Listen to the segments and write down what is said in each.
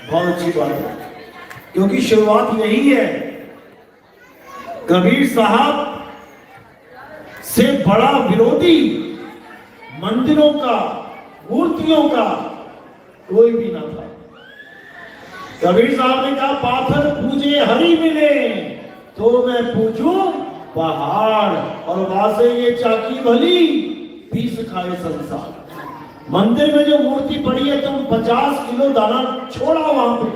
बहुत अच्छी बात है, क्योंकि शुरुआत यही है। कबीर साहब से बड़ा विरोधी मंदिरों का, मूर्तियों का कोई भी ना था। कबीर साहब ने कहा, पाथर पूजे हरि मिले तो मैं पूजूं पहाड़, और वासे ये चाकी भली पीस खाए संसार। मंदिर में जो मूर्ति पड़ी है, तुम 50 किलो दाना छोड़ा वहां पे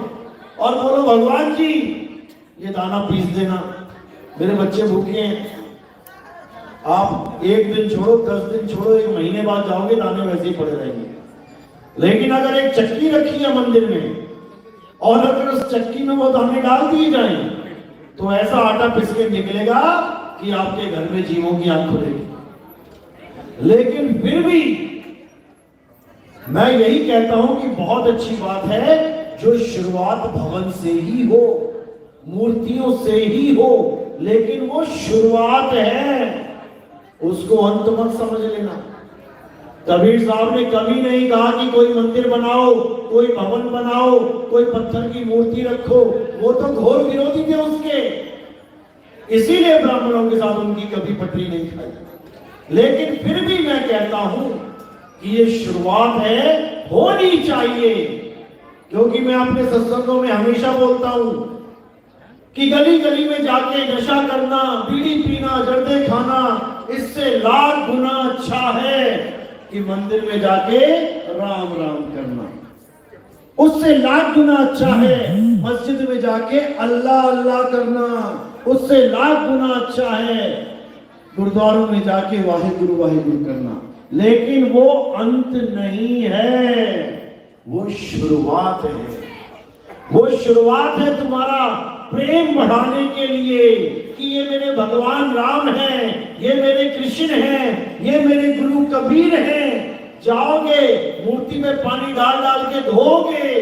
और बोलो भगवान जी ये दाना पीस देना, मेरे बच्चे भूखे हैं। आप एक दिन छोड़ो, 10 दिन छोड़ो, 1 महीने बाद जाओगे, दाने वैसे ही पड़े रहेंगे। लेकिन अगर एक चक्की रखी है मंदिर में और अगर उस चक्की में वो दाने डाल दिए जाए तो ऐसा आटा पिस के निकलेगा कि आपके घर में जीवों की आंख खुलेगी। लेकिन फिर भी मैं यही कहता हूं कि बहुत अच्छी बात है जो शुरुआत भवन से ही हो, मूर्तियों से ही हो, लेकिन वो शुरुआत है, उसको अंत मत समझ लेना। कबीर साहब ने कभी नहीं कहा कि कोई मंदिर बनाओ, कोई भवन बनाओ, कोई पत्थर की मूर्ति रखो, वो तो घोर विरोधी थे उसके, इसीलिए ब्राह्मणों के साथ उनकी कभी पटरी नहीं खाई। लेकिन फिर भी मैं कहता हूं कि ये शुरुआत है, होनी चाहिए। क्योंकि मैं अपने सत्संगों में हमेशा बोलता हूं कि गली गली में जाके नशा करना, बीड़ी पीना, जर्दे खाना, इससे लाख गुना अच्छा है कि मंदिर में जाके राम राम करना। उससे लाख गुना अच्छा है मस्जिद में जाके अल्लाह अल्लाह करना। उससे लाख गुना अच्छा है गुरुद्वारों में जाके वाहिगुरु वाहिगुरु करना। लेकिन वो अंत नहीं है, वो शुरुआत है। वो शुरुआत है तुम्हारा प्रेम बढ़ाने के लिए कि ये मेरे भगवान राम हैं, ये मेरे कृष्ण हैं, ये मेरे गुरु कबीर हैं। जाओगे मूर्ति में पानी डाल डाल के धोगे,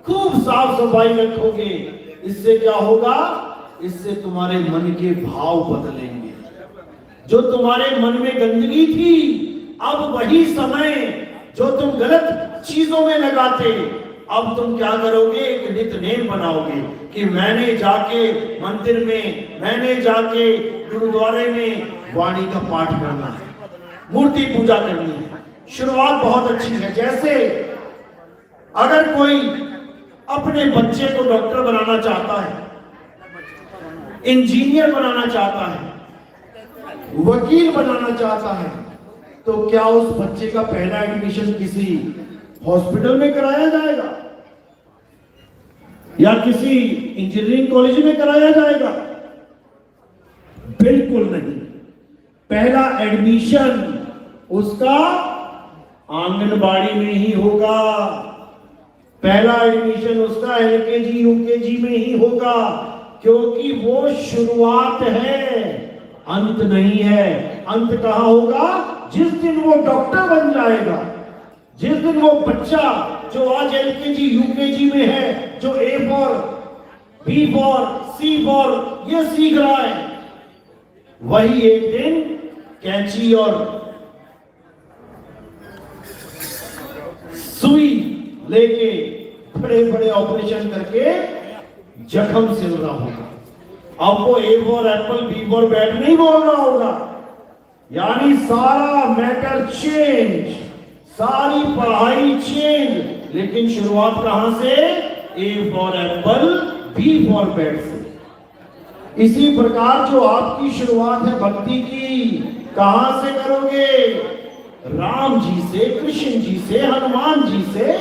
खूब साफ सफाई रखोगे, इससे क्या होगा? इससे तुम्हारे मन के भाव बदलेंगे। जो तुम्हारे मन में गंदगी थी, अब वही समय जो तुम गलत चीजों में लगाते, अब तुम क्या करोगे? एक नित नेम बनाओगे कि मैंने जाके मंदिर में, मैंने जाके गुरुद्वारे में वाणी का पाठ करना है, मूर्ति पूजा करनी है। शुरुआत बहुत अच्छी है। जैसे अगर कोई अपने बच्चे को डॉक्टर बनाना चाहता है, इंजीनियर बनाना चाहता है, वकील बनाना चाहता है, तो क्या उस बच्चे का पहला एडमिशन किसी हॉस्पिटल में कराया जाएगा या किसी इंजीनियरिंग कॉलेज में कराया जाएगा? बिल्कुल नहीं। पहला एडमिशन उसका आंगनबाड़ी में ही होगा, पहला एडमिशन उसका एलकेजी यूकेजी में ही होगा, क्योंकि वो शुरुआत है, अंत नहीं है। अंत कहां होगा? जिस दिन वो डॉक्टर बन जाएगा, जिस दिन वो बच्चा जो आज एलकेजी यूकेजी में है, जो A for B for C for ये सीख रहा है, वही एक दिन कैंची और सुई लेके बड़े बड़े ऑपरेशन करके जख्म सिल रहा होगा। अब वो A for apple B for bat नहीं बोल रहा होगा। यानी सारा मैटर चेंज, सारी पढ़ाई चेंज, लेकिन शुरुआत कहां से? A for apple B for bat से। इसी प्रकार जो आपकी शुरुआत है भक्ति की, कहां से करोगे? राम जी से, कृष्ण जी से, हनुमान जी से,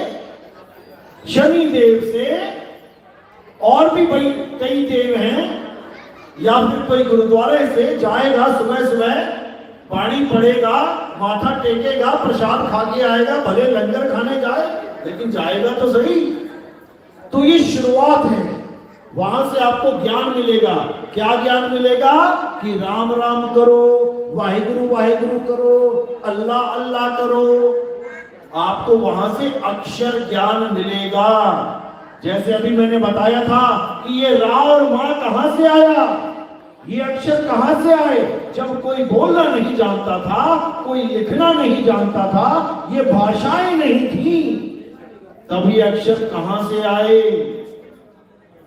शनि देव से, और भी कई देव हैं, या फिर कोई गुरुद्वारे से जाएगा, सुबह सुबह पानी पड़ेगा, माथा टेकेगा, प्रसाद खा के आएगा, भले लंगर खाने जाए लेकिन जाएगा तो सही। तो ये शुरुआत है, वहां से आपको ज्ञान मिलेगा। क्या ज्ञान मिलेगा? कि राम राम करो, वाहिगुरु वाहिगुरु करो, अल्लाह अल्लाह करो। आपको वहां से अक्षर ज्ञान मिलेगा। जैसे अभी मैंने बताया था कि ये रा और मां कहां से आया, ये अक्षर कहां से आए? जब कोई बोलना नहीं जानता था, कोई लिखना नहीं जानता था, ये भाषाएं नहीं थी, तब ये अक्षर कहां से आए?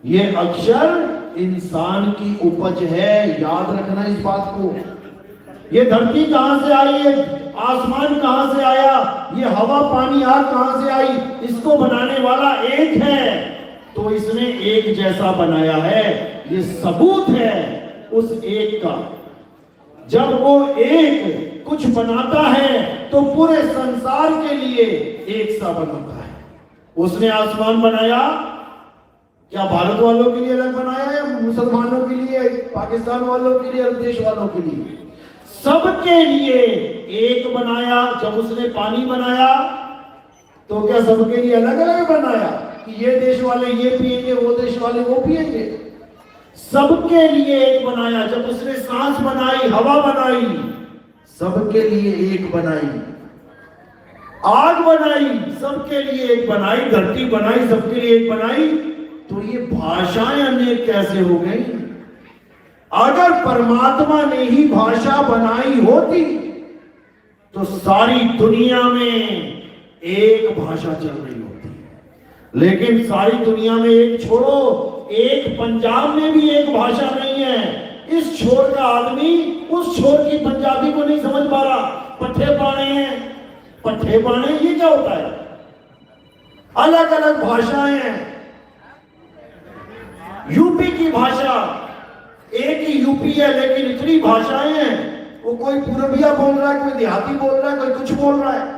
ये अक्षर इंसान की उपज है, याद रखना इस बात को। ये धरती कहां से आई है? आसमान कहां से आया? ये हवा पानी आग कहां से आई? इसको बनाने वाला एक है, तो इसने एक जैसा बनाया है। ये सबूत है उस एक का। जब वो एक कुछ बनाता है तो पूरे संसार के लिए एक सा बनाता है। उसने आसमान बनाया, क्या भारत वालों के लिए अलग बनाया या मुसलमानों के लिए, पाकिस्तान वालों के लिए और देश वालों के लिए? सबके लिए एक बनाया। जब उसने पानी बनाया तो क्या सबके लिए अलग अलग बनाया कि ये देश वाले ये पिएंगे, वो देश वाले वो पिएंगे? सबके लिए एक बनाया। जब उसने सांस बनाई, हवा बनाई, सबके लिए एक बनाई। आग बनाई, सबके लिए एक बनाई। धरती बनाई, सबके लिए एक बनाई। तो ये भाषाएं अनेक कैसे हो गई? अगर परमात्मा ने ही भाषा बनाई होती तो सारी दुनिया में एक भाषा चल रही होती। लेकिन सारी दुनिया में एक छोड़ो, एक पंजाब में भी एक भाषा नहीं है। इस छोर का आदमी उस छोर की पंजाबी को नहीं समझ पा रहा। पट्ठे पाने हैं, पट्ठे पाने ये क्या होता है? अलग अलग भाषाएं हैं। यूपी की भाषा एक ही यूपी है, लेकिन इतनी भाषाएं हैं। वो कोई पूर्विया बोल रहा है, कोई देहाती बोल रहा है, कोई कुछ बोल रहा है।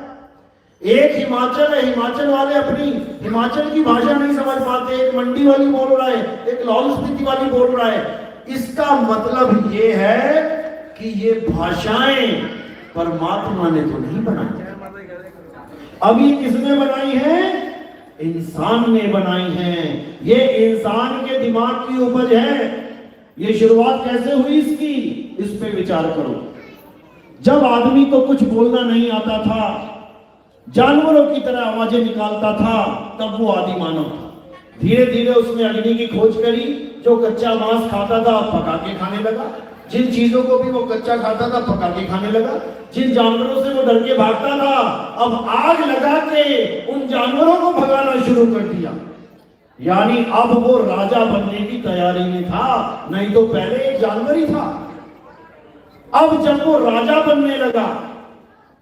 एक हिमाचल है, हिमाचल वाले अपनी हिमाचल की भाषा नहीं समझ पाते। एक मंडी वाली बोल रहा है, एक लाहौल स्पीति वाली बोल रहा है। इसका मतलब ये है कि ये भाषाएं परमात्मा ने तो नहीं बनाई। अब ये किसने बनाई है? इंसान ने बनाई है। ये इंसान के दिमाग की उपज है। ये शुरुआत कैसे हुई इसकी, इस पे विचार करो। जब आदमी को कुछ बोलना नहीं आता था, जानवरों की तरह आवाजें निकालता था, तब वो आदि मानव था। धीरे धीरे उसने अग्नि की खोज करी। जो कच्चा मांस खाता था पका के खाने लगा। जिन चीजों को भी वो कच्चा खाता था पका के खाने लगा। जिन जानवरों से वो डर के भागता था, अब आग लगा के उन जानवरों को भगाना शुरू कर दिया। यानी अब वो राजा बनने की तैयारी में था, नहीं तो पहले एक जानवर ही था। अब जब वो राजा बनने लगा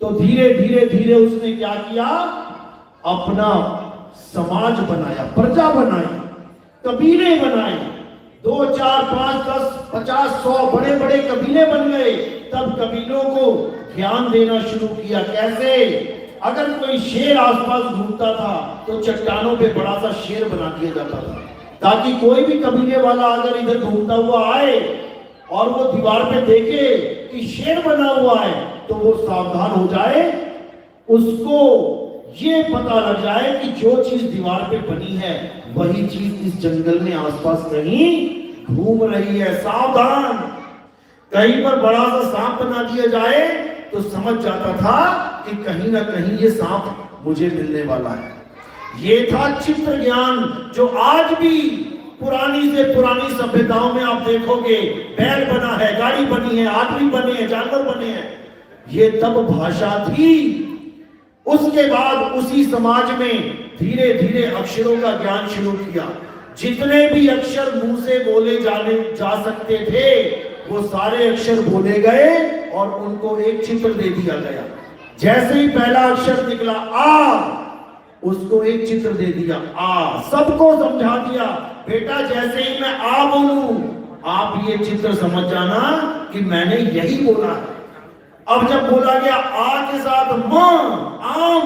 तो धीरे धीरे धीरे उसने क्या किया? अपना समाज बनाया, प्रजा बनाई, कबीले बनाए। 2, 4, 5, 10, 50, 100 बड़े बड़े कबीले बन गए। तब कबीलों को ध्यान देना शुरू किया। कैसे? अगर कोई शेर आसपास घूमता था तो चट्टानों पे बड़ा सा शेर बना दिया जाता था, ताकि कोई भी कबीले वाला अगर इधर घूमता हुआ आए और वो दीवार पे देखे कि शेर बना हुआ है तो वो सावधान हो जाए। उसको ये पता लग जाए कि जो चीज दीवार पे बनी है वही चीज इस जंगल में आसपास कहीं घूम रही है, सावधान। कहीं पर बड़ा सा सांप बना दिया जाए तो समझ जाता था कि कहीं ना कहीं ये सांप मुझे मिलने वाला है। ये था चित्र ज्ञान, जो आज भी पुरानी से पुरानी सभ्यताओं में आप देखोगे। बैल बना है, गाड़ी बनी है, आदमी बने हैं, जानवर बने हैं। ये तब भाषा थी। उसके बाद उसी समाज में धीरे धीरे अक्षरों का ज्ञान शुरू किया। जितने भी अक्षर मुंह से बोले जा सकते थे वो सारे अक्षर बोले गए और उनको एक चित्र दे दिया गया। जैसे ही पहला अक्षर निकला आ, उसको एक चित्र दे दिया आ, सबको समझा दिया। बेटा जैसे ही मैं आ बोलूं आप ये चित्र समझ जाना कि मैंने यही बोला है। अब जब बोला गया आ के साथ म, आम,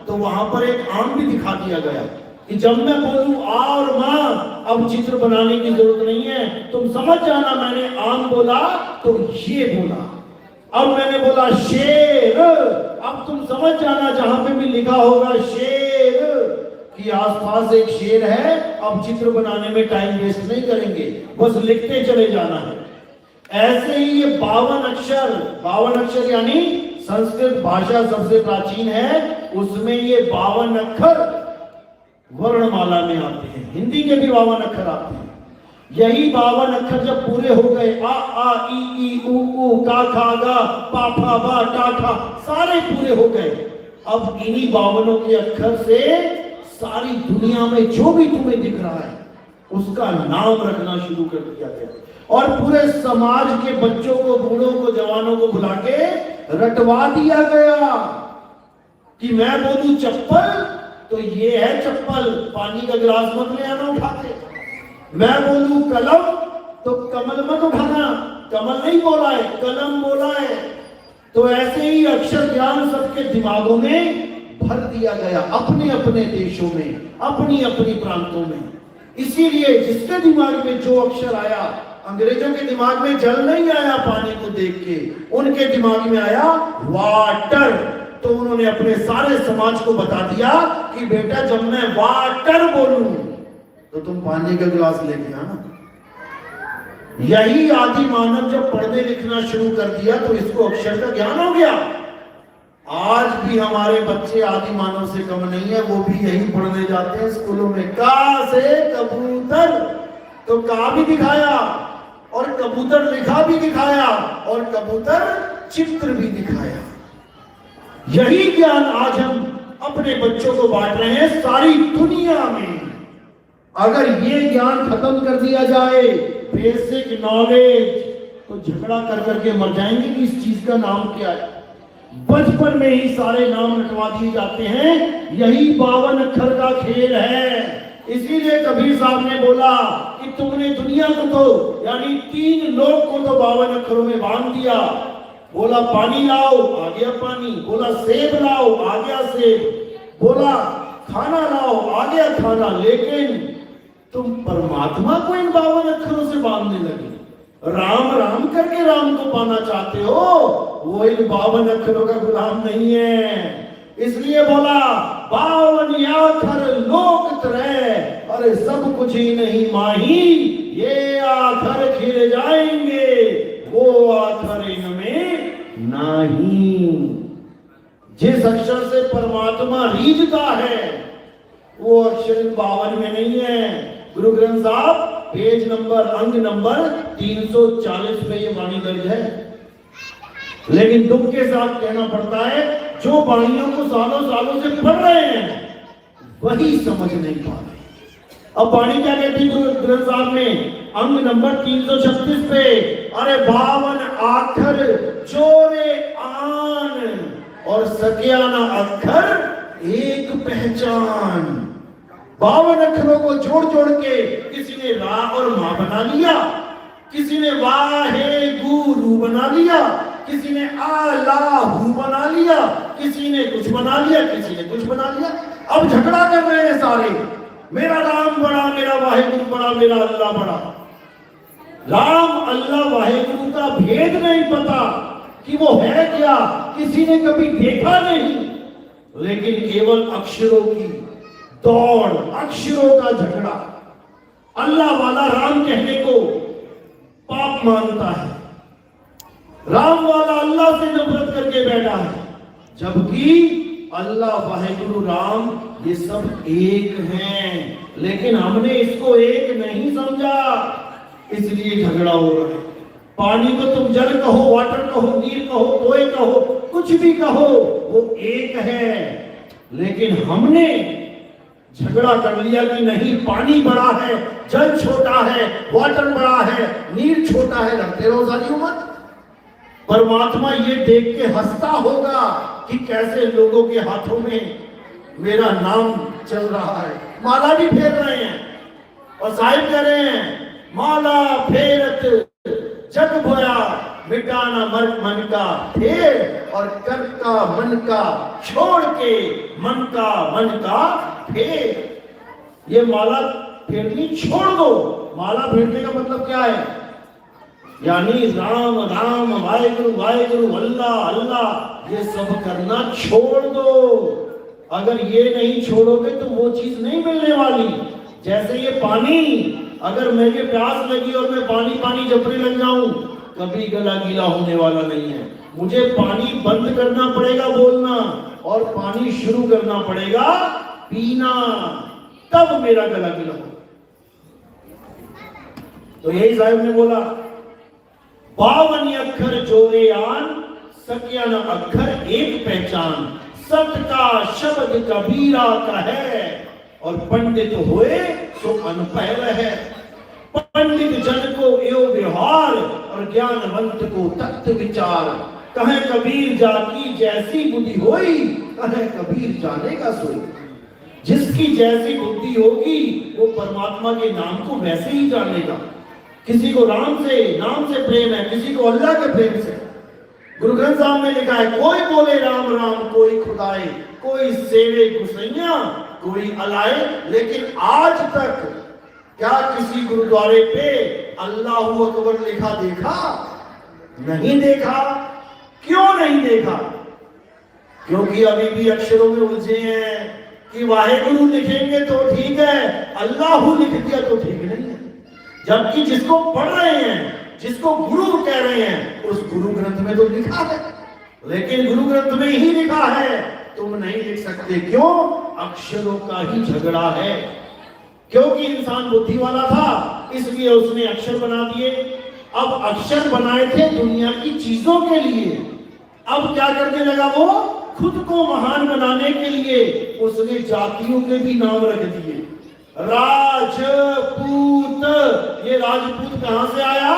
तो वहां पर एक आम भी दिखा दिया गया कि जब मैं बोलूं आ और मां, अब चित्र बनाने की जरूरत नहीं है, तुम समझ जाना मैंने आम बोला तो ये बोला। अब मैंने बोला शेर, अब तुम समझ जाना जहां पे भी लिखा होगा शेर कि आसपास एक शेर है। अब चित्र बनाने में टाइम वेस्ट नहीं करेंगे, बस लिखते चले जाना है। ऐसे ही ये 52 अक्षर यानी संस्कृत भाषा सबसे प्राचीन है, उसमें ये 52 अक्षर वर्णमाला में आते हैं। हिंदी के भी 52 अक्षर आते हैं। यही 52 अक्षर जब पूरे हो गए, आ ई उ ऊ का खा गा पा फा बा टा ठा, सारे पूरे हो गए। अब इन्हीं 52 के अक्षर से सारी दुनिया में जो भी तुम्हें दिख रहा है उसका नाम रखना शुरू कर दिया गया और पूरे समाज के बच्चों को, बूढ़ों को, जवानों को बुला के रटवा दिया गया कि मैं बोलूं चप्पल तो ये है चप्पल, पानी का गिलास मत ले आना उठा के। मैं बोलूं कलम तो कमल मत उठाना, कमल नहीं बोला है, कलम बोला है। तो ऐसे ही अक्षर ज्ञान सबके दिमागों में भर दिया गया, अपने अपने देशों में, अपनी अपनी प्रांतों में। इसीलिए जिसके दिमाग में जो अक्षर आया, अंग्रेजों के दिमाग में जल नहीं आया पानी को देख के, उनके दिमाग में आया वाटर। तो उन्होंने अपने सारे समाज को बता दिया कि बेटा जब मैं वाटर बोलूं तो तुम पानी का गिलास लेके आना। यही आदि मानव जब पढ़ने लिखना शुरू कर दिया तो इसको अक्षर का ज्ञान हो गया। आज भी हमारे बच्चे आदि मानव से कम नहीं है, वो भी यही पढ़ने जाते हैं स्कूलों में। का से कबूतर, तो का भी दिखाया और कबूतर लिखा भी दिखाया और कबूतर चित्र भी दिखाया। यही ज्ञान आज हम अपने बच्चों को बांट रहे हैं सारी दुनिया में। अगर ये ज्ञान खत्म कर दिया जाए, बेसिक नॉलेज, तो झगड़ा कर करके मर जाएंगे कि इस चीज का नाम क्या है। बचपन में ही सारे नाम रटवा दिए जाते हैं। यही 52 अक्षर का खेल है। इसीलिए कबीर साहब ने बोला कि तुमने दुनिया को तो यानी 3 लोग को तो 52 अक्षरों में बांध दिया। बोला पानी लाओ, आ गया पानी। बोला सेब लाओ, आ गया सेब। बोला खाना लाओ, आ गया खाना। लेकिन तुम परमात्मा को इन 52 अक्षरों से बांधने लगे। राम राम करके राम को पाना चाहते हो, वो इन 52 अक्षरों का गुलाम नहीं है। इसलिए बोला 52 आखर लोक तरे, अरे सब कुछ ही नहीं माही, ये आखर खिल जाएंगे, वो आखर इनमें नहीं। जिस अक्षर से परमात्मा रीझता है वो अक्षर 52 में नहीं है। गुरु ग्रंथ साहब पेज नंबर, अंग नंबर 340 में ये वाणी दर्ज है। लेकिन दुख के साथ कहना पड़ता है जो वाणियों को सालों सालों से पढ़ रहे हैं वही समझ नहीं पा रहे। अब वाणी क्या कहती है गुरु ग्रंथ साहब में अंग नंबर 336 पे, अरे 52 आखर जोरे आन और सकिया ना अक्षर एक पहचान। 52 अक्षरों को जोड़ जोड़ के किसी ने रा और मां बना लिया, किसी ने वाहे गुरु बना लिया, किसी ने आलाहू बना लिया, किसी ने कुछ बना लिया, किसी ने कुछ बना लिया। अब झगड़ा कर रहे हैं सारे, मेरा राम बड़ा, मेरा वाहेगुरु बड़ा, मेरा अल्लाह बड़ा। राम अल्लाह वाहेगुरु का भेद नहीं पता कि वो है क्या, किसी ने कभी देखा नहीं। लेकिन केवल अक्षरों की दौड़, अक्षरों का झगड़ा। अल्लाह वाला राम कहने को पाप मानता है, राम वाला अल्लाह से नफरत करके बैठा है, जबकि अल्लाह वाहेगुरु राम ये सब एक हैं। लेकिन हमने इसको एक नहीं समझा, इसलिए झगड़ा हो रहा है। पानी को तुम जल कहो, वाटर कहो, नीर कहो, टोए कहो, कुछ भी कहो, वो एक है। लेकिन हमने झगड़ा कर लिया कि नहीं, पानी बड़ा है, जल छोटा है, वाटर बड़ा है, नीर छोटा है, रखते रहो सारी उम्र। परमात्मा ये देख के हंसता होगा कि कैसे लोगों के हाथों में मेरा नाम चल रहा है। माला भी फेर रहे हैं और साहिब कह रहे हैं माला फेरत जग भोया, मिटाना मन का फेर और कर का मन का छोड़ के मन का फेर। ये माला फेरनी छोड़ दो। माला फेरने का मतलब क्या है? यानी राम राम, वाहेगुरु वाहेगुरु, अल्लाह अल्लाह, ये सब करना छोड़ दो। अगर ये नहीं छोड़ोगे तो वो चीज नहीं मिलने वाली। जैसे ये पानी, अगर मुझे प्यास लगी और मैं पानी पानी जपने लग जाऊं, कभी गला गीला होने वाला नहीं है। मुझे पानी बंद करना पड़ेगा बोलना और पानी शुरू करना पड़ेगा पीना, तब मेरा गला गीला हो। तो यही साहिब ने बोला 52 अक्षर जोरे आन, सकिया न अक्षर एक पहचान। सत का शब्द कबीरा का है, और पंडित होए सो अनपढ़ है। पंडित जन को यो व्यवहार और ज्ञानवंत को तत्व विचार। कहे कबीर जाकी जैसी बुद्धि होई, कहे कबीर जानेगा सोई। जिसकी जैसी बुद्धि होगी वो परमात्मा के नाम को वैसे ही जानेगा। किसी को राम से नाम से प्रेम है, किसी को अल्लाह के प्रेम से। गुरु ग्रंथ साहब में लिखा है कोई बोले राम राम कोई खुदाए, कोई सेवे गुसैया कोई अलाए। लेकिन आज तक क्या किसी गुरुद्वारे पे अल्लाहू अकबर लिखा देखा? नहीं देखा। क्यों नहीं देखा? क्योंकि अभी भी अक्षरों में उलझे हैं कि वाहेगुरु लिखेंगे तो ठीक है, अल्लाहू लिख दिया तो ठीक नहीं है। जबकि जिसको पढ़ रहे हैं, जिसको गुरु कह रहे हैं, उस गुरु ग्रंथ में तो लिखा है। लेकिन गुरु ग्रंथ में ही लिखा है, तुम नहीं लिख सकते। क्यों? अक्षरों का ही झगड़ा है। क्योंकि इंसान बुद्धि वाला था, इसलिए उसने अक्षर बना दिए। अब अक्षर बनाए थे दुनिया की चीजों के लिए, अब क्या करने लगा वो? खुद को महान बनाने के लिए उसने जातियों के भी नाम रख दिए। राजपूत, ये राजपूत कहां से आया?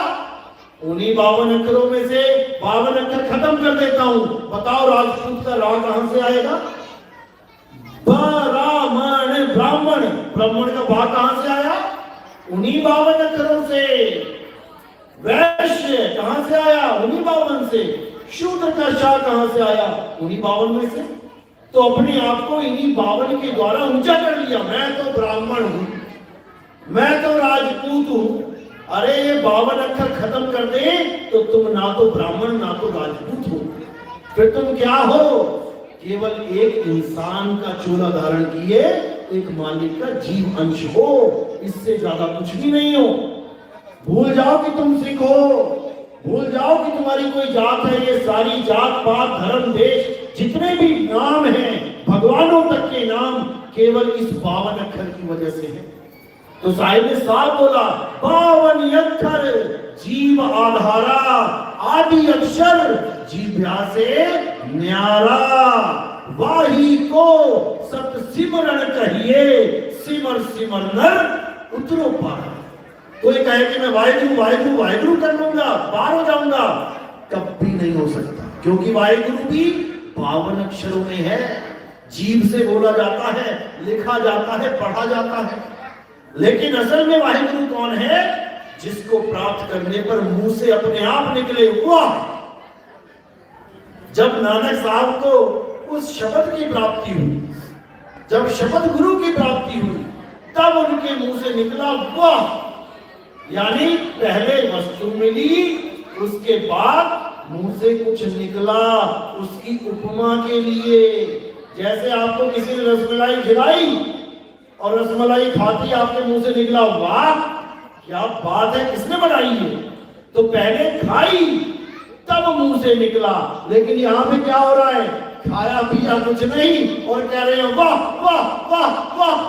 उन्हीं 52 अक्षरों में से 52 अक्षर खत्म कर देता हूं। बताओ राजपूत का रा कहां से आएगा? ब्राह्मण, ब्राह्मण, ब्राह्मण का बा कहां से आया? उन्हीं 52 अक्षरों से। वैश्य कहां से आया? उन्हीं 52 से। शूद्र का शाह कहां से आया? उन्हीं 52 में से। तो अपने आप को इन्हीं 52 के द्वारा ऊंचा कर लिया। मैं तो ब्राह्मण हूं, मैं तो राजपूत हूं। अरे ये 52 अक्षर खत्म कर दे तो तुम ना तो ब्राह्मण ना तो राजपूत हो, फिर तुम क्या हो? केवल एक इंसान का चोला धारण किए एक मालिक का जीव अंश हो, इससे ज्यादा कुछ भी नहीं हो। भूल जाओ कि तुम सिख हो, भूल जाओ कि तुम्हारी कोई जात है। ये सारी जात पात धर्म देश जितने भी नाम हैं, भगवानों तक के नाम केवल इस 52 अक्षर की वजह से है। तो साहिब ने साफ बोला 52 अक्षर जीव आधारा, आदि अक्षर जीव्या से न्यारा। वाही को सत सिमरण कहिए, सिमर सिमर नर उतरो पार। कोई कहे कि मैं वाहिगुरु वाहिगुरु वाहिगुरु कर लूंगा, पार हो जाऊंगा, कभी नहीं हो सकता। क्योंकि वाहिगुरु भी 52 अक्षरों में है। जीभ से बोला जाता है, लिखा जाता है, पढ़ा जाता है। लेकिन असल में वाहिगुरु कौन है? जिसको प्राप्त करने पर मुंह से अपने आप निकले वाह। जब नानक साहब को उस शब्द की प्राप्ति हुई, जब शब्द गुरु की प्राप्ति हुई, तब उनके मुंह से निकला वाह। यानी पहले वस्तु मिली, उसके बाद मुंह से कुछ निकला उसकी उपमा के लिए। जैसे आपको किसी ने रसमलाई खिलाई और रसमलाई खाती आपके मुंह से निकला वाह, क्या बात है, किसने बनाई है? तो पहले खाई तब मुंह से निकला। लेकिन यहाँ पे क्या हो रहा है? खाया पिया कुछ नहीं और कह रहे हैं वाह वाह वाह वाह।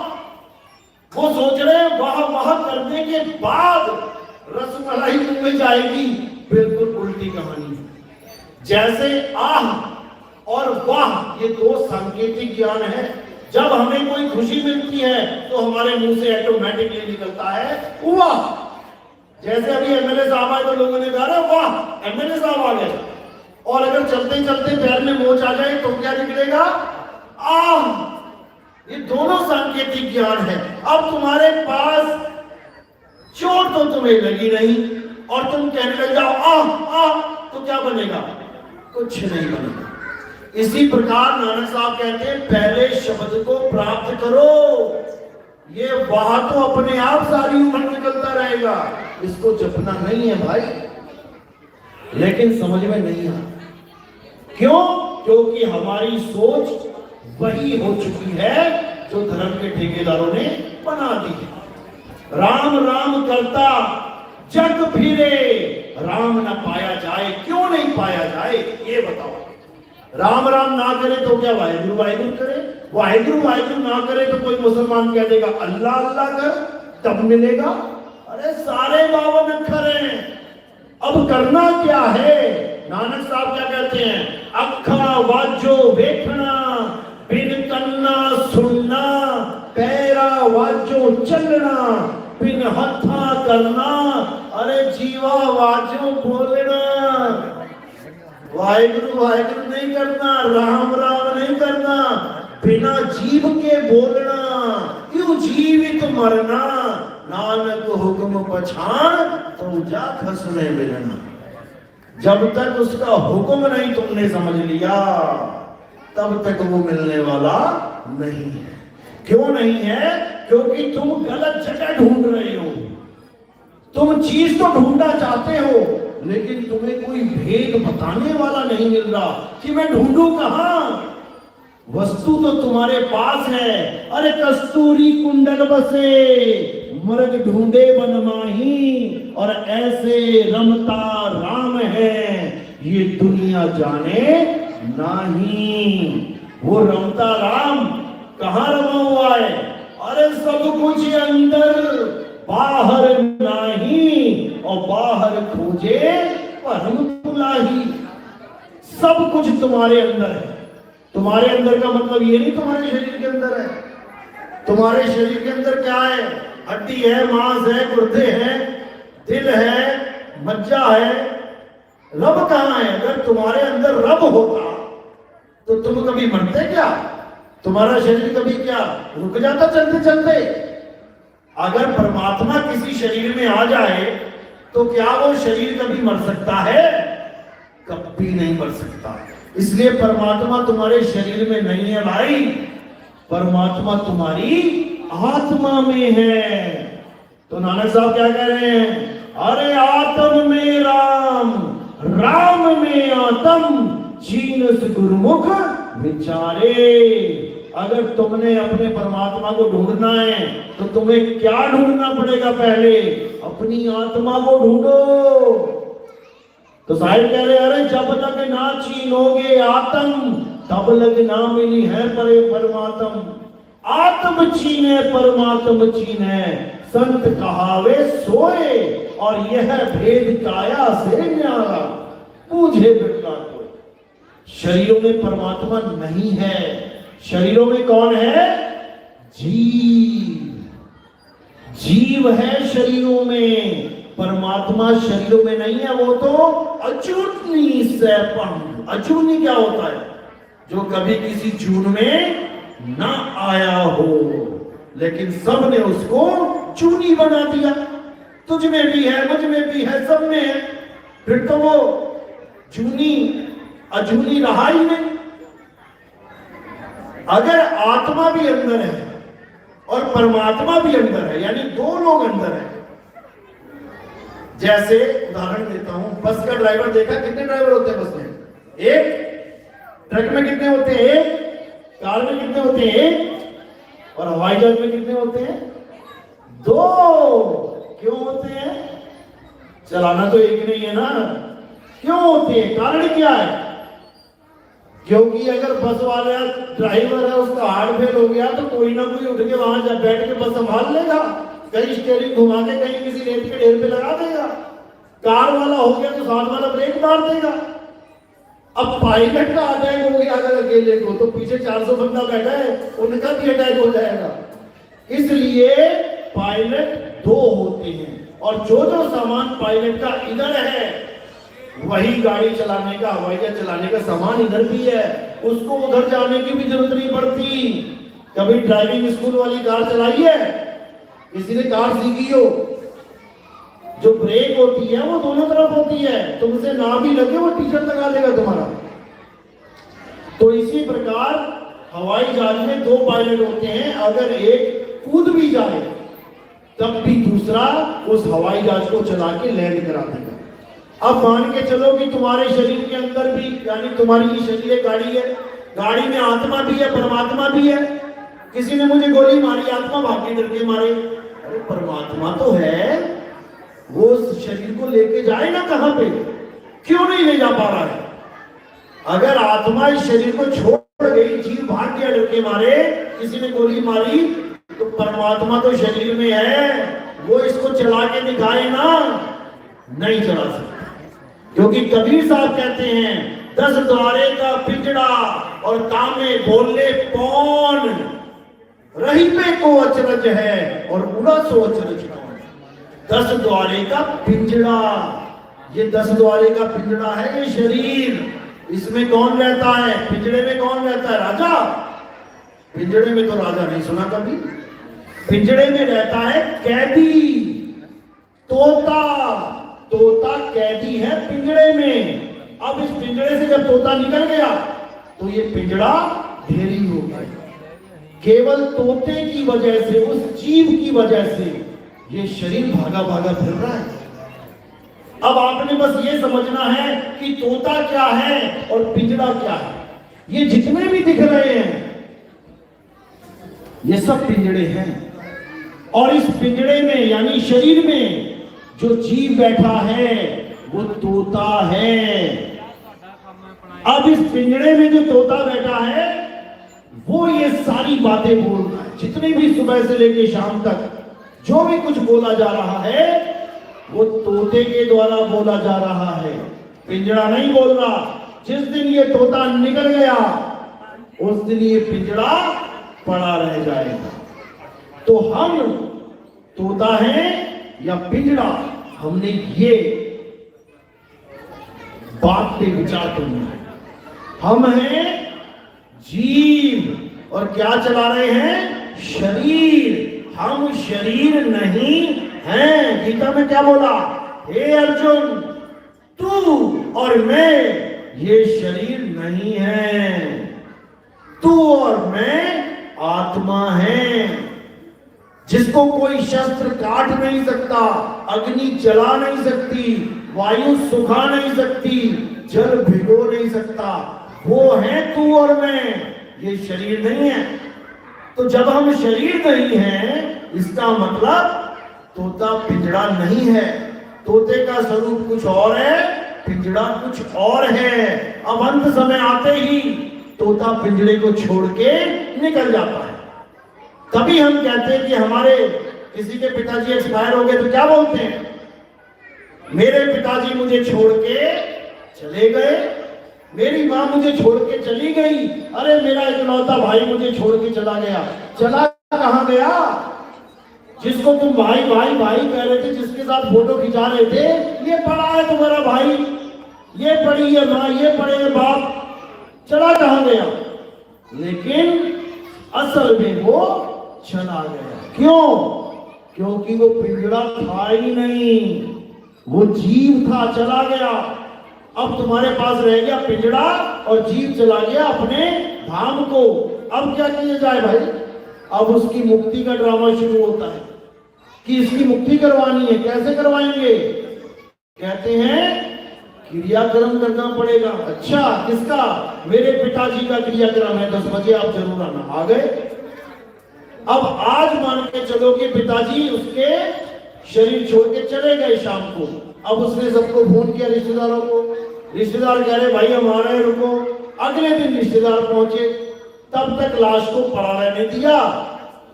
वो सोच रहे हैं वाह वाह करने के बाद रसमलाई मुंह में जाएगी। बिल्कुल उल्टी कहानी। जैसे आह और वाह ये दो सांकेतिक ज्ञान है। जब हमें कोई खुशी मिलती है तो हमारे मुंह से ऑटोमेटिकली निकलता है वाह। जैसे अभी एमएलए साहब आए तो लोगों ने कहा वाह एमएलए साहब आ गए। और अगर चलते चलते पैर में मोच आ जाए तो क्या निकलेगा? आह। ये दोनों सांकेतिक ज्ञान है। अब तुम्हारे पास चोट तो तुम्हें लगी नहीं और तुम कहने लग जाओ आह आह, तो क्या बनेगा? कुछ नहीं बनेगा। इसी प्रकार नानक साहब कहते हैं पहले शब्द को प्राप्त करो। ये वाह तो अपने आप सारी उम्र निकलता रहेगा, इसको जपना नहीं है भाई। लेकिन समझ में नहीं आता। क्यों? क्योंकि हमारी सोच वही हो चुकी है जो धर्म के ठेकेदारों ने बना दी है। राम राम करता जग फिरे, राम न पाया जाए। क्यों नहीं पाया जाए ये बताओ। राम राम ना करे तो क्या वाहिगुरु वाहिगुरु करे? वाहिगुरु वाहिगुरु ना करे तो कोई मुसलमान कह देगा अल्लाह अल्लाह कर, तब मिलेगा। अरे सारे 52 अक्षर हैं। अब करना क्या है? नानक साहब क्या कहते हैं? अखा वाजो देखना, बिन कन्ना सुनना, पैरा वाजो चलना, बिन हथा करना, अरे जीवा वाजो बोलना। वाहिगुरु वाहिगुरु नहीं करना, राम राम नहीं करना, बिना जीव के बोलना। यूं जीवित मरना, नानक हुक्म पछाण, तो जा खसने मिलना। जब तक उसका हुक्म नहीं तुमने समझ लिया, तब तक वो मिलने वाला नहीं है। क्यों नहीं है? क्योंकि तुम गलत जगह ढूंढ रहे हो। तुम चीज तो ढूंढना चाहते हो, लेकिन तुम्हें कोई भेद बताने वाला नहीं मिल रहा कि मैं ढूंढूं कहां। वस्तु तो तुम्हारे पास है। अरे कस्तूरी कुंडल बसे, मृग ढूंढे वन माही, और ऐसे रमता राम है, ये दुनिया जाने नहीं। वो रमता राम कहां रमा हुआ है? अरे सब कुछ अंदर, बाहर नहीं, और बाहर खोजे परम तुलाही। सब कुछ तुम्हारे अंदर है। तुम्हारे अंदर का मतलब ये नहीं तुम्हारे शरीर के अंदर है। तुम्हारे शरीर के अंदर क्या है? हड्डी है, मांस है, गुर्दे हैं, दिल है, मज्जा है। रब कहां है? अगर तुम्हारे अंदर रब होता तो तुम कभी मरते क्या? तुम्हारा शरीर कभी क्या रुक जाता चलते चलते? अगर परमात्मा किसी शरीर में आ जाए तो क्या वो शरीर कभी मर सकता है? कभी नहीं मर सकता। इसलिए परमात्मा तुम्हारे शरीर में नहीं है भाई, परमात्मा तुम्हारी आत्मा में है। तो नानक साहब क्या कह रहे हैं? अरे आत्म में राम, राम में आत्म, जीनस गुरुमुख विचारे। अगर तुमने अपने परमात्मा को ढूंढना है तो तुम्हें क्या ढूंढना पड़ेगा? पहले अपनी आत्मा को ढूंढो। तो साहिब कह रहे, अरे जब तक ना छीनोगे आत्म, तब लग ना मिली है परे परमात्म। आत्म छीने परमात्म छीने, संत कहावे सोए, और यह भेद काया से न्यारा, पूछे बिरला कोई। शरीरों में परमात्मा नहीं है। शरीरों में कौन है? जीव। जीव है शरीरों में, परमात्मा शरीरों में नहीं है। वो तो अचूर्णी सैपम। अचूर्णी क्या होता है? जो कभी किसी जून में ना आया हो, लेकिन सब ने उसको चूनी बना दिया। तुझ में भी है, मुझ में भी है, सब में है। फिर तो वो चूनी अजूनी रहा ही नहीं। अगर आत्मा भी अंदर है और परमात्मा भी अंदर है, यानी दो लोग अंदर है। जैसे उदाहरण देता हूं, बस का ड्राइवर देखा, कितने ड्राइवर होते हैं बस में? एक। ट्रक में कितने होते हैं? एक। कार में कितने होते हैं? एक। और हवाई जहाज में कितने होते हैं? दो। क्यों होते हैं? चलाना तो एक नहीं है ना। क्यों होते हैं? कारण क्या है? क्योंकि अगर बस वाला ड्राइवर है, उसका हार्ट फेल हो गया तो कोई ना कोई उठ के वहां जा बैठ के बस संभाल लेगा, कहीं स्टीयरिंग घुमा के कहीं किसी रेत के ढेर पे लगा देगा। कार वाला हो गया तो साथ वाला ब्रेक मार देगा। अब पायलट का आ जाएगा, वो अगर अकेले को, तो पीछे 400 बंदा बैठा है, उनका भी अटैक हो जाएगा। इसलिए पायलट दो होते हैं, और जो जो सामान पायलट का इधर है, वही गाड़ी चलाने का, हवाई जहाज चलाने का सामान इधर भी है। उसको उधर जाने की भी जरूरत नहीं पड़ती। कभी ड्राइविंग स्कूल वाली कार चलाई है? किसी ने कार सीखी हो? जो ब्रेक होती है वो दोनों तरफ होती है, तुमसे ना भी लगे वो टीचर लगा देगा तुम्हारा। तो इसी प्रकार हवाई जहाज में दो पायलट होते हैं। अगर एक कूद भी जाए तब भी दूसरा उस हवाई जहाज को चला के लैंड करा देगा। अब मान के चलो कि तुम्हारे शरीर के अंदर भी, यानी तुम्हारी शरीर एक गाड़ी है, गाड़ी में आत्मा भी है, परमात्मा भी है। किसी ने मुझे गोली मारी, आत्मा भाग के डर के मारे। अरे परमात्मा तो है, वो उस शरीर को लेके जाए ना कहां पे? क्यों नहीं ले जा पा रहा है? अगर आत्मा इस शरीर को छोड़ गई, जीव भाग गया डर के मारे, किसी ने गोली मारी, तो परमात्मा तो शरीर में है, वो इसको चला के दिखाए ना, नहीं चला सकता। क्योंकि कबीर साहब कहते हैं, 10 द्वारे का पिंजड़ा और कामे बोले कौन। रही पे को अचरज है और उड़ा सो अचरज कौन। 10 द्वारे का पिंजड़ा, ये 10 द्वारे का पिंजड़ा है ये शरीर। इसमें कौन रहता है? पिंजड़े में कौन रहता है? राजा। पिंजड़े में तो राजा नहीं सुना कभी। पिंजड़े में रहता है कैदी, तोता। तोता कैदी है पिंजड़े में। अब इस पिंजड़े से जब तोता निकल गया तो ये पिंजड़ा ढेरी हो गया। केवल तोते की वजह से, उस जीव की वजह से ये शरीर भागा भागा फिर रहा है। अब आपने बस ये समझना है कि तोता क्या है और पिंजड़ा क्या है। ये जितने भी दिख रहे हैं ये सब पिंजड़े हैं, और इस पिंजड़े में यानी शरीर में जो जीव बैठा है वो तोता है। अब इस पिंजड़े में जो तोता बैठा है वो ये सारी बातें बोल रहा है। जितने भी सुबह से लेकर शाम तक जो भी कुछ बोला जा रहा है वो तोते के द्वारा बोला जा रहा है, पिंजड़ा नहीं बोल रहा। जिस दिन ये तोता निकल गया उस दिन ये पिंजड़ा पड़ा रह जाएगा। तो हम तोता है या पिंजड़ा, हमने ये बात पे विचार करना है। हम हैं जीव और क्या चला रहे हैं? शरीर। हम शरीर नहीं हैं। गीता में क्या बोला? हे अर्जुन, तू और मैं ये शरीर नहीं है, तू और मैं आत्मा है, जिसको कोई शस्त्र काट नहीं सकता, अग्नि जला नहीं सकती, वायु सुखा नहीं सकती, जल भिगो नहीं सकता। वो है तू और मैं, ये शरीर नहीं है। तो जब हम शरीर नहीं हैं, इसका मतलब तोता पिंजड़ा नहीं है। तोते का स्वरूप कुछ और है, पिंजड़ा कुछ और है। अब अंत समय आते ही तोता पिंजड़े को छोड़ के निकल जाता है। तभी हम कहते हैं कि हमारे किसी के पिताजी एक्सपायर हो गए तो क्या बोलते हैं? मेरे पिताजी मुझे छोड़ के चले गए, मेरी माँ मुझे छोड़ के चली गई, अरे मेरा इकलौता भाई मुझे छोड़ के चला गया। चला कहाँ गया? जिसको तुम भाई भाई भाई कह रहे थे, जिसके साथ फोटो खिंचा रहे थे, ये पढ़ा है तुम्हारा भाई, ये पढ़ी है माँ, ये पढ़े है बाप, चला कहाँ गया? लेकिन असल में वो चला गया। क्यों? क्योंकि वो पिंजड़ा था ही नहीं, वो जीव था, चला गया। अब तुम्हारे पास रह गया पिंजड़ा और जीव चला गया अपने धाम को। अब क्या किया जाए भाई? अब उसकी मुक्ति का ड्रामा शुरू होता है कि इसकी मुक्ति करवानी है। कैसे करवाएंगे? कहते हैं क्रियाक्रम करना पड़ेगा। अच्छा, किसका? मेरे पिताजी का क्रियाक्रम है, 10 बजे आप जरूर आना। आ गए। अब आज मान के चलो कि पिताजी उसके शरीर छोड़ के चले गए शाम को। अब उसने सबको फोन किया, रिश्तेदारों को। रिश्तेदार कह रहे भाई हम आ रहे हैं, रुको। अगले दिन रिश्तेदार पहुंचे, तब तक लाश को पड़ा रहने दिया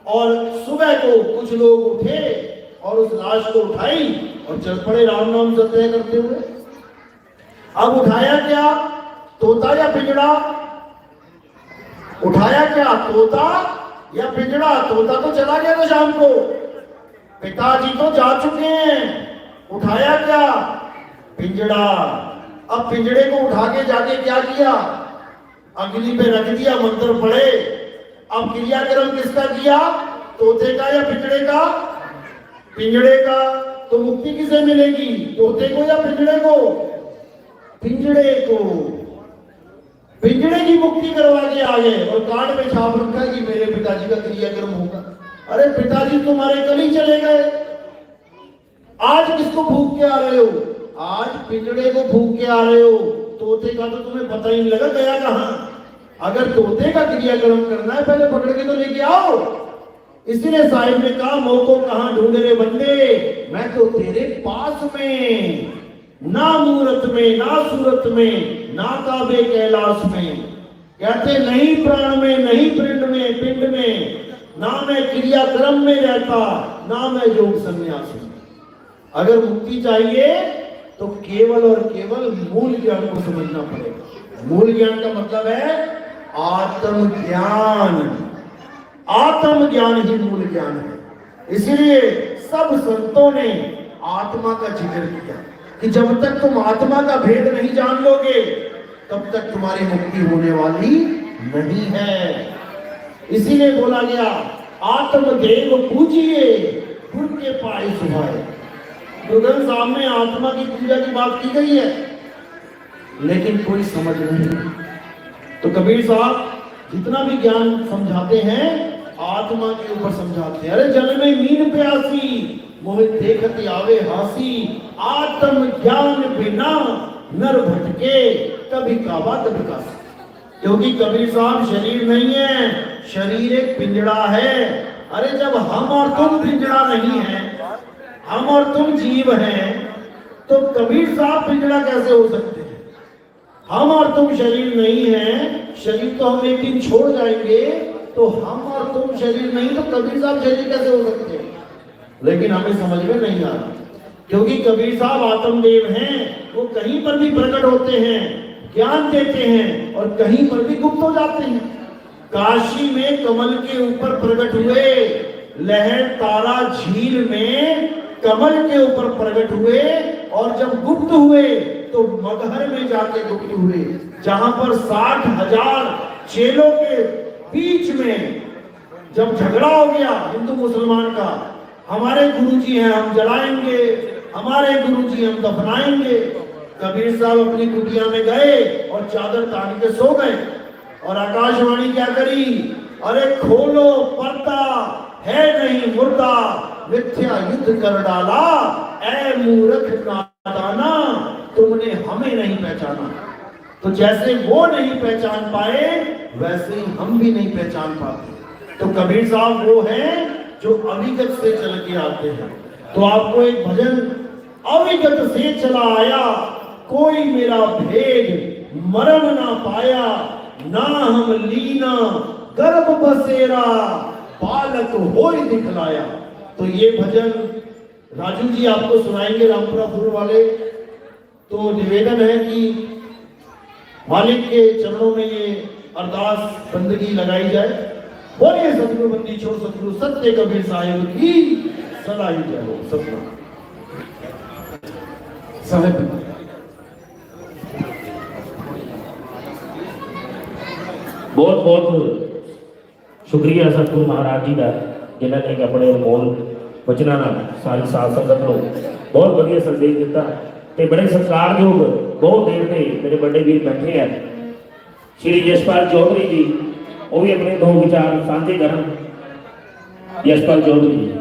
और सुबह को कुछ लोग उठे और उस लाश को उठाई और चल पड़े राम नाम सत्य करते हुए। अब उठाया क्या? तोता या पिंजड़ा? उठाया क्या? तोता या पिंजड़ा? तोता तो चला गया था शाम को, पिताजी तो जा चुके हैं। उठाया क्या? पिंजड़ा। अब पिंजड़े को उठा के जाके क्या किया? अग्नि पे रख दिया, मंत्र पढ़े। अब क्रियाक्रम किसका किया? तोते का या पिंजड़े का? पिंजड़े का। तो मुक्ति किसे मिलेगी? तोते को या पिंजड़े को? पिंजड़े को। पिंजड़े की मुक्ति करवा के आ गए और कार्ड में छाप रखा कि मेरे पिताजी का क्रियाक्रम होगा। अरे पिताजी तुम्हारे कल ही चले गए, आज किसको भूख के आ रहे हो? आज पिंजड़े को भूख के आ रहे हो। तोते का तो तुम्हें पता ही नहीं लगा गया कहां। अगर तोते का क्रियाक्रम करना है पहले पकड़ के तो लेके आओ। इसलिए साहिब ने कहा मौको कहां ढूंढ रहे बंदे, मैं तो तेरे पास में, ना मूरत में, ना सूरत में, ना काबे कैलाश में। कहते नहीं प्राण में, नहीं पिंड में, ना मैं क्रियाक्रम में रहता, ना मैं योग संन्यास में। अगर मुक्ति चाहिए तो केवल और केवल मूल ज्ञान को समझना पड़ेगा। मूल ज्ञान का मतलब है आत्मज्ञान। आत्म ज्ञान ही मूल ज्ञान है। इसीलिए सब संतों ने आत्मा का जिक्र किया कि जब तक तुम आत्मा का भेद नहीं जान लोगे तब तक तुम्हारी मुक्ति होने वाली नहीं है। इसीलिए बोला गया आत्मदेव पूजिए गुरु के पाए सुभाए। तो ग्रंथ साहब में आत्मा की पूजा की बात की गई है, लेकिन कोई समझ नहीं। तो कबीर साहब जितना भी ज्ञान समझाते हैं आत्मा के ऊपर समझाते हैं। अरे जल में मीन प्यासी मोहित देखते आवे हासी, आत्म ज्ञान बिना नर भटके कभी काबा कभी कासी। क्योंकि कबीर साहब शरीर नहीं है, शरीर एक पिंजड़ा है। अरे जब हम और तुम पिंजड़ा नहीं है, हम और तुम जीव हैं, तो कबीर साहब पिंजड़ा कैसे हो सकते हैं? हम और तुम शरीर नहीं है, शरीर तो हम एक दिन छोड़ जाएंगे, तो हम और तुम शरीर नहीं तो कबीर साहब शरीर कैसे हो सकते हैं? लेकिन हमें समझ में नहीं आ रहा, क्योंकि कबीर साहब आत्मदेव हैं। वो कहीं पर भी प्रकट होते हैं, ज्ञान देते हैं, और कहीं पर भी गुप्त हो जाते हैं। काशी में कमल के ऊपर प्रकट हुए, लहर तारा झील में कमल के ऊपर प्रकट हुए, और जब गुप्त हुए तो मगहर में जाके गुप्त हुए, जहां पर 60,000 चेलों के बीच में जब झगड़ा हो गया हिंदू मुसलमान का, हमारे गुरुजी हैं हम जलाएंगे, हमारे गुरुजी हम दफनाएंगे। कबीर साहब अपनी कुटिया में गए और चादर तान के सो गए, और आकाशवाणी क्या करी, अरे खोलो पर्दा है नहीं मुर्दा, मिथ्या युद्ध कर डाला ऐ मूर्ख नादाना, तुमने हमें नहीं पहचाना। तो जैसे वो नहीं पहचान पाए वैसे ही हम भी नहीं पहचान पाते। तो कबीर साहब वो हैं जो अविगत से चल के आते हैं। तो आपको एक भजन, अविगत से चला आया कोई मेरा भेद मरण ना पाया, ना हम लीना गर्भ बसेरा बालक होय दिखलाया। तो ये भजन राजू जी आपको सुनाएंगे, रामपुरापुर वाले। तो निवेदन है कि मालिक के चरणों में ये अरदास बंदगी लगाई जाए। बोलिए सतगुरु बंदी छोड़ सतगुरु सत्य कबीर साहिब की सदा ही जय हो। सतना साहिब बहुत बहुत शुक्रिया सतगुरु महाराज जी का, जिन्होंने अपने अनमोल वचनों सारी साध संगत को बहुत बढ़िया संदेश दिता। ते बड़े सत्कारयोग बहुत देर से मेरे बड़े वीर बैठे हैं, श्री यशपाल चौधरी जी, वो भी अपने दो विचार साझे करन। यशपाल चौधरी जी।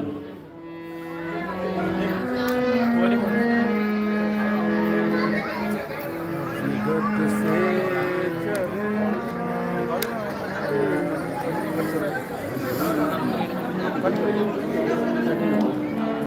Thank you.